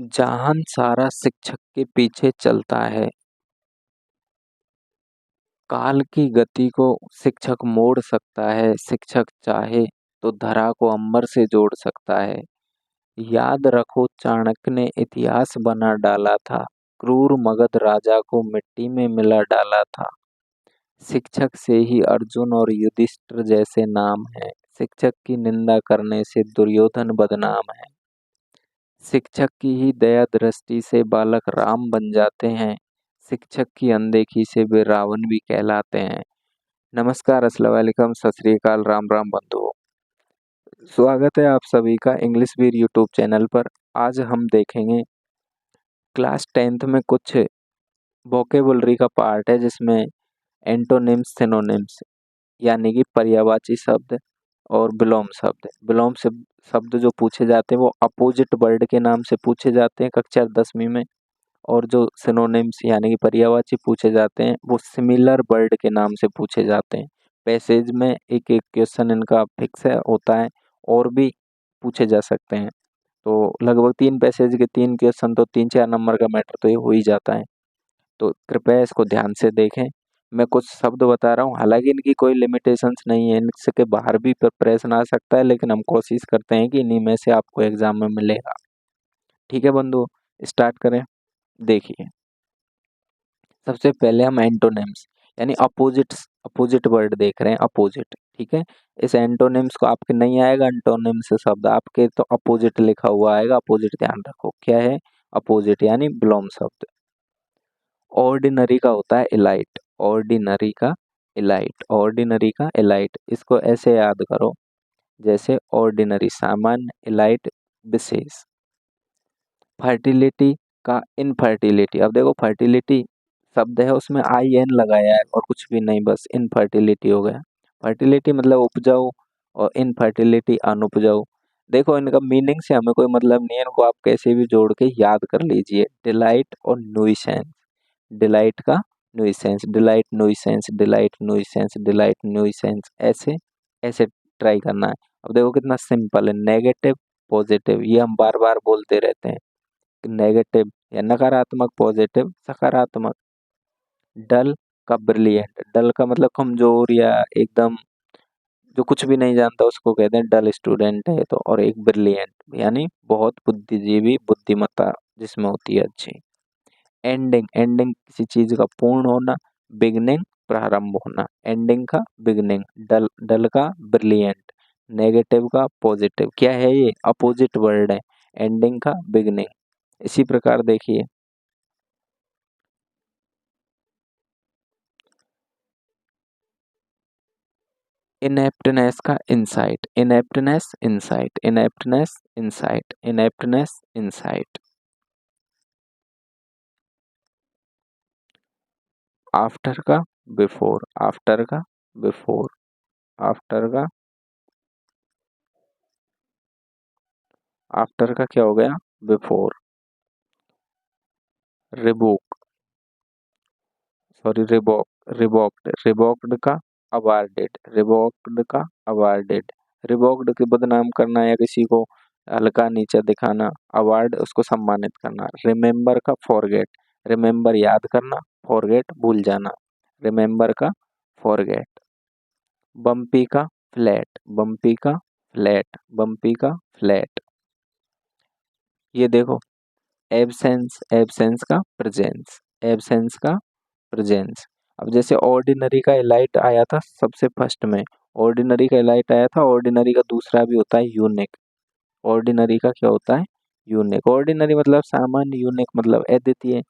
जहान सारा शिक्षक के पीछे चलता है। काल की गति को शिक्षक मोड़ सकता है, शिक्षक चाहे तो धरा को अंबर से जोड़ सकता है। याद रखो चाणक्य ने इतिहास बना डाला था, क्रूर मगध राजा को मिट्टी में मिला डाला था। शिक्षक से ही अर्जुन और युधिष्ठिर जैसे नाम हैं, शिक्षक की निंदा करने से दुर्योधन बदनाम है। शिक्षक की ही दया दृष्टि से बालक राम बन जाते हैं, शिक्षक की अनदेखी से वे रावण भी कहलाते हैं। नमस्कार, अस्सलाम वालेकुम, सत श्री अकाल, राम राम बंधुओं। स्वागत है आप सभी का इंग्लिश वीर यूट्यूब चैनल पर। आज हम देखेंगे क्लास 10th में कुछ वोकेबुलरी का पार्ट है जिसमें एंटोनिम्स, सिनोनिम्स यानी कि पर्यायवाची शब्द और विलोम शब्द। विलोम शब्द जो पूछे जाते हैं वो अपोजिट वर्ड के नाम से पूछे जाते हैं कक्षा 10वीं में, और जो सिनोनिम्स यानी कि पर्यायवाची पूछे जाते हैं वो सिमिलर वर्ड के नाम से पूछे जाते हैं। पैसेज में एक एक क्वेश्चन इनका फिक्स है होता है और भी पूछे जा सकते हैं। तो लगभग 3 पैसेज के 3 क्वेश्चन तो 3-4 नंबर का मैटर तो ये हो ही जाता है। तो कृपया इसको ध्यान से देखें। मैं कुछ शब्द बता रहा हूँ, हालांकि इनकी कोई लिमिटेशंस नहीं है, इनसे बाहर भी प्रश्न आ सकता है, लेकिन हम कोशिश करते हैं कि इन्हीं में से आपको एग्जाम में मिलेगा। ठीक है बंधु, स्टार्ट करें। देखिए, सबसे पहले हम एंटोनिम्स यानी अपोजिट वर्ड देख रहे हैं, अपोजिट। ठीक है, इस एंटोनिम्स को आपके नहीं आएगा, एंटोनिम्स शब्द आपके तो अपोजिट लिखा हुआ आएगा। अपोजिट ध्यान रखो क्या है, अपोजिट यानी विलोम शब्द। ऑर्डिनरी का होता है इलाइट, ऑर्डिनरी का इलाइट, ऑर्डिनरी का इलाइट। इसको ऐसे याद करो जैसे ऑर्डिनरी सामान्य, इलाइट विशेष। फर्टिलिटी का इनफर्टिलिटी, अब देखो फर्टिलिटी शब्द है उसमें IN लगाया है और कुछ भी नहीं, बस इनफर्टिलिटी हो गया। फर्टिलिटी मतलब उपजाऊ और इनफर्टिलिटी अनुपजाऊ। देखो इनका मीनिंग से हमें कोई मतलब नहीं है, इनको आप कैसे भी जोड़ के याद कर लीजिए। डिलाइट और नुइसेंस, डिलाइट का नुइसेंस, डिलाइट नुइसेंस, डिलाइट नुइसेंस, डिलाइट नुइसेंस, ऐसे ऐसे ट्राई करना है। अब देखो कितना सिंपल है, नेगेटिव पॉजिटिव ये हम बार बार बोलते रहते हैं। नेगेटिव या नकारात्मक, पॉजिटिव सकारात्मक। डल का ब्रिलियंट, डल का मतलब कमजोर या एकदम जो कुछ भी नहीं जानता उसको कहते हैं डल स्टूडेंट है तो। और एक ब्रिलियंट यानी बहुत बुद्धिजीवी, बुद्धिमत्ता जिसमें होती है अच्छी। एंडिंग, एंडिंग किसी चीज का पूर्ण होना, बिगनिंग प्रारंभ होना, एंडिंग का बिगनिंग। डल, डल का ब्रिलियंट, नेगेटिव का पॉजिटिव। क्या है ये, अपोजिट वर्ड है, एंडिंग का बिगनिंग। इसी प्रकार देखिए, इनेप्टनेस का insight, ineptness insight, ineptness insight, ineptness insight. After का बिफोर, आफ्टर का बिफोर, आफ्टर का, आफ्टर का क्या हो गया, before. Rebuke, sorry rebuke, rebuked, rebuked का अवार्डेड, रिबॉक्ड का अवार्डेड। रिबॉक्ड के बदनाम करना या किसी को हल्का नीचा दिखाना, अवार्ड उसको सम्मानित करना। रिमेम्बर का फॉरगेट, रिमेम्बर याद करना, फॉरगेट भूल जाना, रिमेम्बर का फॉरगेट। बम्पी का फ्लैट, बम्पी का फ्लैट, बम्पी का फ्लैट। ये देखो, एब्सेंस, एब्सेंस का प्रेजेंस, एब्सेंस का प्रेजेंस। अब जैसे ऑर्डिनरी का इलाइट आया था सबसे फर्स्ट में, ऑर्डिनरी का इलाइट आया था, ऑर्डिनरी का दूसरा भी होता है यूनिक। ऑर्डिनरी का क्या होता है, यूनिक। ऑर्डिनरी मतलब सामान्य, यूनिक मतलब अद्वितीय,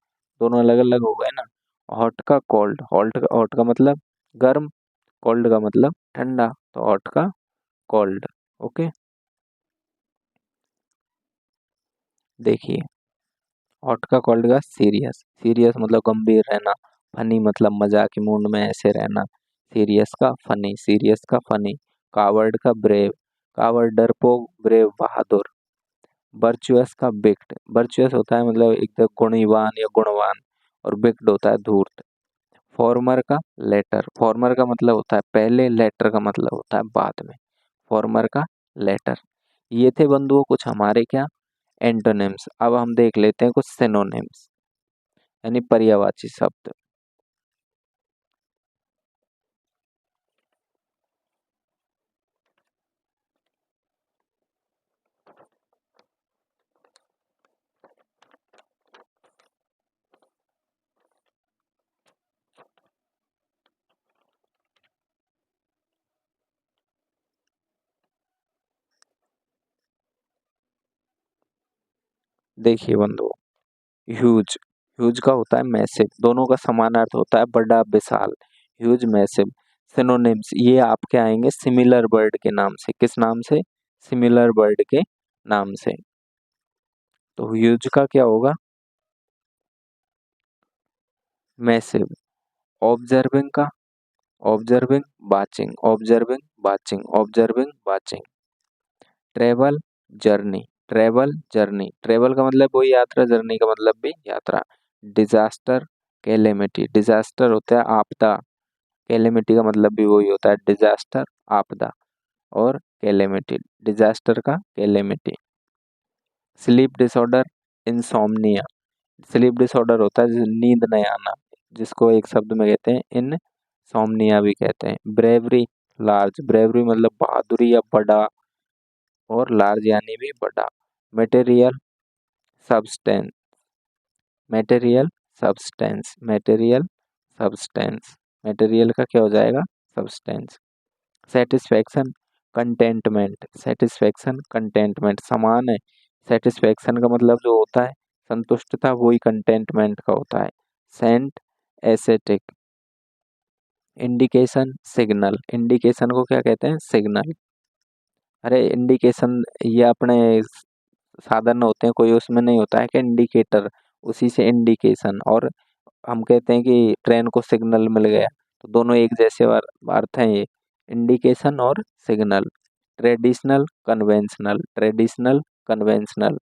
दोनों अलग अलग हो गए ना। हॉट का कोल्ड, हॉट का मतलब गर्म, कोल्ड का मतलब ठंडा, तो हॉट का कोल्ड। ओके, देखिए हॉट का कोल्ड का सीरियस, सीरियस मतलब गंभीर रहना, फनी मतलब मजाक के मूड में ऐसे रहना, सीरियस का फनी, सीरियस का फनी। कावर्ड का ब्रेव, कावर्ड डरपोक, ब्रेव बहादुर। वर्चुअस का बिक्ट, वर्चुअस होता है मतलब एकदम गुणवान या गुणवान, और बिक्ट होता है धूर्त। फॉर्मर का लेटर, फॉर्मर का मतलब होता है पहले, लेटर का मतलब होता है बाद में, फॉर्मर का लेटर। ये थे बंधुओं कुछ हमारे क्या एंटोनिम्स। अब हम देख लेते हैं कुछ सिनोनिम्स यानी पर्यायवाची शब्द। देखिए बंधु, ह्यूज, ह्यूज का होता है मैसिव, दोनों का समानार्थ होता है बड़ा विशाल। Huge, massive. सिनोनिम्स ये आपके आएंगे सिमिलर वर्ड के नाम से। किस नाम से? सिमिलर वर्ड के नाम से। तो ह्यूज का क्या होगा? मैसिव। ऑब्जर्विंग का? Observing, watching, observing, watching, observing, watching. Travel, journey, travel, journey, travel का मतलब वही यात्रा, जर्नी का मतलब भी यात्रा। डिजास्टर, कैलेमिटी, डिजास्टर होता है आपदा, कैलेमिटी का मतलब भी वही होता है, डिजास्टर, आपदा। और कैलेमिटी, डिजास्टर का calamity. Sleep disorder, insomnia, sleep disorder होता है नींद नहीं आना, जिसको एक शब्द में कहते हैं इनसोम्निया भी कहते हैं। ब्रेवरी, लार्ज, ब्रेवरी मतलब बहादुरी या बड़ा, और लार्ज यानी भी बड़ा। Material substance, material substance, material substance, material का क्या हो जाएगा? Substance. Satisfaction, contentment, satisfaction, contentment समान है। सेटिस्फेक्शन का मतलब जो होता है संतुष्टता, वही कंटेंटमेंट का होता है। Saint, ascetic. Indication, signal, indication को क्या कहते हैं? सिग्नल। अरे इंडिकेशन ये अपने साधन होते हैं, कोई उसमें नहीं होता है कि इंडिकेटर, उसी से इंडिकेशन। और हम कहते हैं कि ट्रेन को सिग्नल मिल गया, तो दोनों एक जैसे अर्थ हैं ये, इंडिकेशन और signal. Traditional, conventional, traditional, conventional,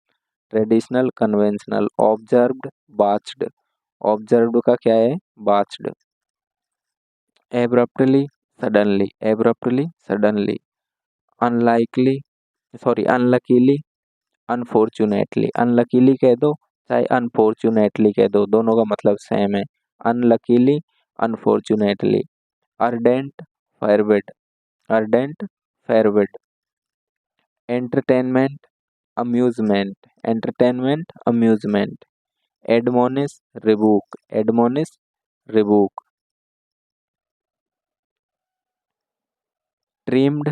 traditional, conventional. Observed, watched, observed का क्या है? Watched. Abruptly, suddenly, abruptly, suddenly. Unlikely, sorry unluckily, unfortunately, unluckily कह दो चाहे अनफॉर्चुनेटली कह दो, दोनों का मतलब सेम है। Unluckily, unfortunately. Ardent, fervid, ardent, fervid. Entertainment, amusement, entertainment, amusement. Admonish, rebuke, admonish, rebuke. Trimmed,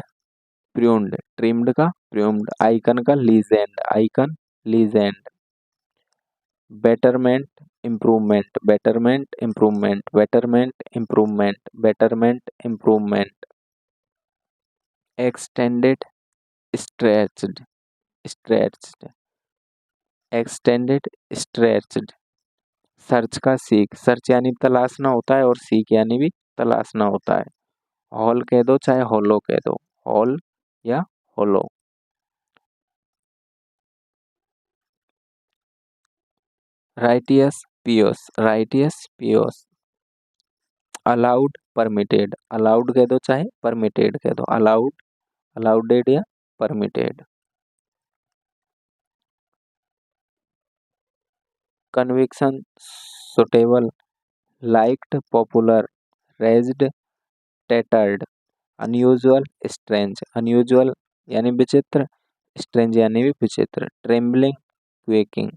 pruned, trimmed का प्रून्ड। आइकन का legend, icon, legend. Betterment, improvement, betterment, improvement, betterment, improvement, betterment, improvement. Extended, stretched, stretched, extended, stretched. Search का seek, search यानी तलाशना होता है और seek यानी भी तलाशना होता है। हॉल कह दो चाहे होलो कह दो, हॉल या hollow. Righteous, pious, righteous, pious. Allowed, permitted, allowed कह दो चाहे परमिटेड कह दो, अलाउड, अलाउडेड या permitted. Conviction, suitable, liked, popular, ragged, tattered. Unusual, strange, unusual यानी विचित्र, स्ट्रेंज यानी भी विचित्र। Trembling, quaking.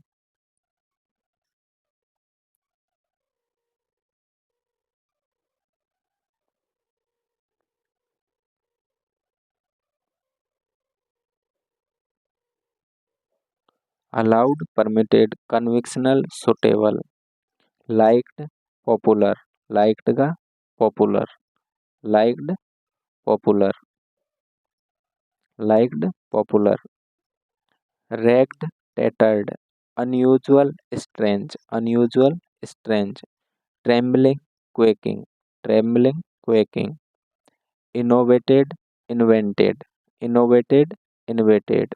Allowed, permitted, conventional, suitable. Liked, popular, liked का popular, liked, popular, liked, popular. Ragged, tattered. Unusual, strange, unusual, strange. Trembling, quaking, trembling, quaking. Innovated, invented, innovated, invented.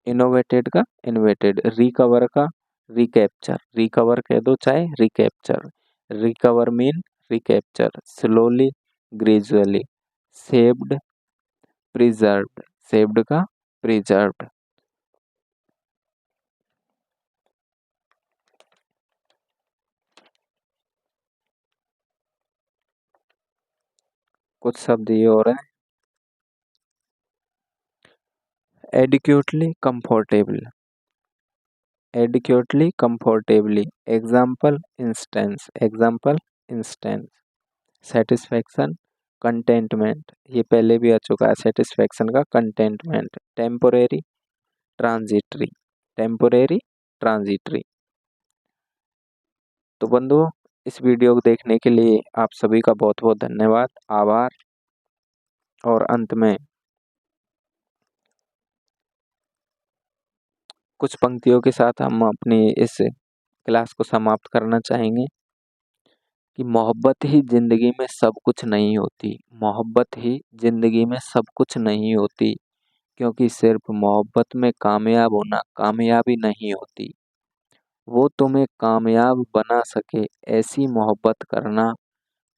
Innovated का invented. Recover का recapture, recover कह दो चाहे recapture. Recover mean recapture. Slowly, gradually. Saved, preserved, saved का preserved. कुछ शब्द ये और हैं, adequately comfortable, adequately comfortably, example instance, example instance, satisfaction contentment, ये पहले भी आ चुका है सेटिस्फेक्शन का contentment, temporary transitory, temporary transitory. तो बंधुओं, इस वीडियो को देखने के लिए आप सभी का बहुत बहुत धन्यवाद, आभार। और अंत में कुछ पंक्तियों के साथ हम अपनी इस क्लास को समाप्त करना चाहेंगे कि मोहब्बत ही जिंदगी में सब कुछ नहीं होती, मोहब्बत ही जिंदगी में सब कुछ नहीं होती, क्योंकि सिर्फ मोहब्बत में कामयाब होना कामयाबी नहीं होती। वो तुम्हें कामयाब बना सके ऐसी मोहब्बत करना,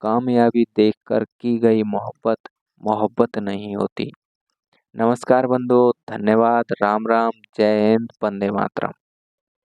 कामयाबी देखकर की गई मोहब्बत मोहब्बत नहीं होती। नमस्कार बंधु, धन्यवाद, राम राम, जय हिंद, वंदे मातरम।